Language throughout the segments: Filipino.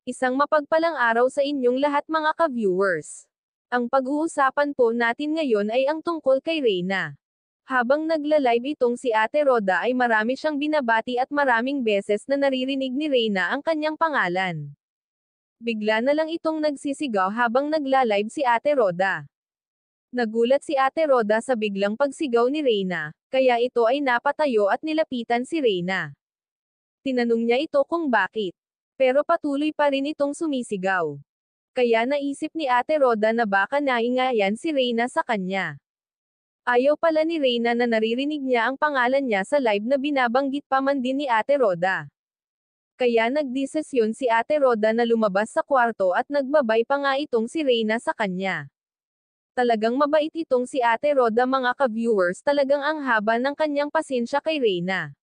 Isang mapagpalang araw sa inyong lahat mga ka-viewers. Ang pag-uusapan po natin ngayon ay ang tungkol kay Reyna. Habang nagla-live itong si Ate Roda ay marami siyang binabati at maraming beses na naririnig ni Reyna ang kanyang pangalan. Bigla na lang itong nagsisigaw habang nagla-live si Ate Roda. Nagulat si Ate Roda sa biglang pagsigaw ni Reyna, kaya ito ay napatayo at nilapitan si Reyna. Tinanong niya ito kung bakit. Pero patuloy pa rin itong sumisigaw. Kaya naisip ni Ate Roda na baka naingayan si Reyna sa kanya. Ayaw pala ni Reyna na naririnig niya ang pangalan niya sa live na binabanggit pa man din ni Ate Roda. Kaya nagdesisyon si Ate Roda na lumabas sa kwarto at nagbabay pa nga itong si Reyna sa kanya. Talagang mabait itong si Ate Roda mga ka-viewers, talagang ang haba ng kanyang pasensya kay Reyna.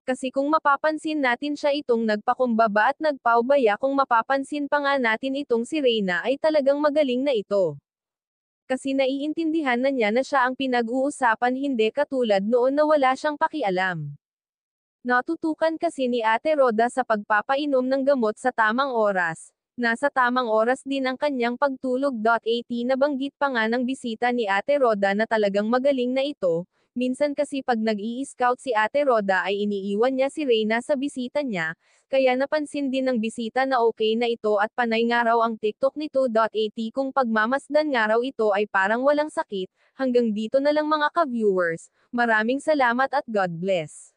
Kasi kung mapapansin natin siya itong nagpakumbaba at nagpaubaya, kung mapapansin pa nga natin itong si Reyna ay talagang magaling na ito. Kasi naiintindihan na niya na siya ang pinag-uusapan, hindi katulad noon na wala siyang pakialam. Natutukan kasi ni Ate Roda sa pagpapainom ng gamot sa tamang oras. Nasa tamang oras din ang kanyang pagtulog. At nabanggit pa nga ng bisita ni Ate Roda na talagang magaling na ito. Minsan kasi pag nag-i-scout si Ate Roda ay iniiwan niya si Reyna sa bisita niya, kaya napansin din ng bisita na okay na ito at panay nga raw ang TikTok nito. Kung pagmamasdan nga raw ito ay parang walang sakit. Hanggang dito na lang mga ka-viewers. Maraming salamat at God bless.